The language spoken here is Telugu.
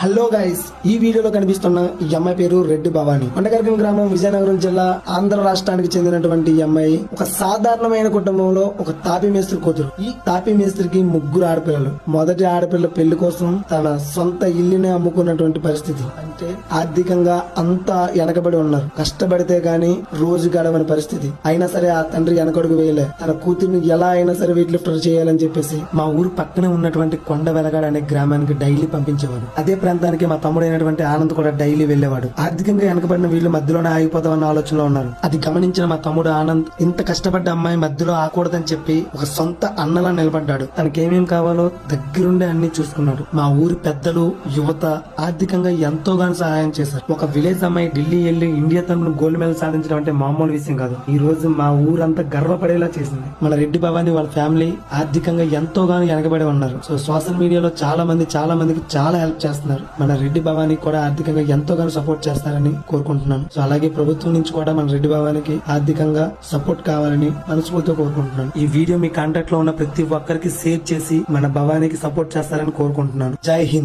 హలో గైస్, ఈ వీడియోలో కనిపిస్తున్న ఈ అమ్మాయి పేరు రెడ్డి భవాని. కొండగర్గం గ్రామం, విజయనగరం జిల్లా, ఆంధ్ర రాష్ట్రానికి చెందినటువంటి ఈ అమ్మాయి ఒక సాధారణమైన కుటుంబంలో ఒక తాపీ మేస్త్రి కూతురు. ఈ తాపీ మేస్త్రికి 3 ఆడపిల్లలు. మొదటి ఆడపిల్ల పెళ్లి కోసం తన సొంత ఇల్లునే అమ్ముకున్నటువంటి పరిస్థితి. అంటే ఆర్థికంగా అంతా వెనకబడి ఉన్నారు. కష్టపడితే గాని రోజు గడవని పరిస్థితి. అయినా సరే ఆ తండ్రి వెనకడుగు వేయలే. తన కూతుర్ని ఎలా అయినా సరే వెయిట్ లిఫ్టర్ చేయాలని చెప్పేసి మా ఊరు పక్కనే ఉన్నటువంటి కొండ వెలగాడు అనే గ్రామానికి డైలీ పంపించేవాడు. అదే ప్రాంతానికి మా తమ్ముడైనటువంటి ఆనంద్ కూడా డైలీ వెళ్లేవాడు. ఆర్థికంగా వెనకబడిన వీళ్ళు మధ్యలోనే ఆగిపోతామన్న ఆలోచనలో ఉన్నారు. అది గమనించిన మా తమ్ముడు ఆనంద్ ఇంత కష్టపడ్డ అమ్మాయి మధ్యలో ఆకూడదని చెప్పి ఒక సొంత అన్నలా నిలబడ్డాడు. తనకేమేం కావాలో దగ్గరుండే అన్ని చూసుకున్నాడు. మా ఊరి పెద్దలు, యువత ఆర్థికంగా ఎంతోగానో సహాయం చేశారు. ఒక విలేజ్ అమ్మాయి ఢిల్లీ వెళ్లి ఇండియా తరపున గోల్డ్ మెడల్ సాధించడం అంటే మామూలు విషయం కాదు. ఈ రోజు మా ఊరంతా గర్వపడేలా చేసింది. మన రెడ్డి భవాని వాళ్ళ ఫ్యామిలీ ఆర్థికంగా ఎంతోగానో వెనకబడి ఉన్నారు. సో సోషల్ మీడియాలో చాలా మందికి చాలా హెల్ప్ చేస్తున్నారు. మన రెడ్డి భవానికి కూడా ఆర్థికంగా ఎంతోగానో సపోర్ట్ చేస్తారని కోరుకుంటున్నాను. సో అలాగే ప్రభుత్వం నుంచి కూడా మన రెడ్డి భవానికి ఆర్థికంగా సపోర్ట్ కావాలని మనస్ఫూర్తిగా కోరుకుంటున్నాను. ఈ వీడియో మీ కాంటాక్ట్ లో ఉన్న ప్రతి ఒక్కరికి షేర్ చేసి మన భవానికి సపోర్ట్ చేస్తారని కోరుకుంటున్నాను. జై హింద్.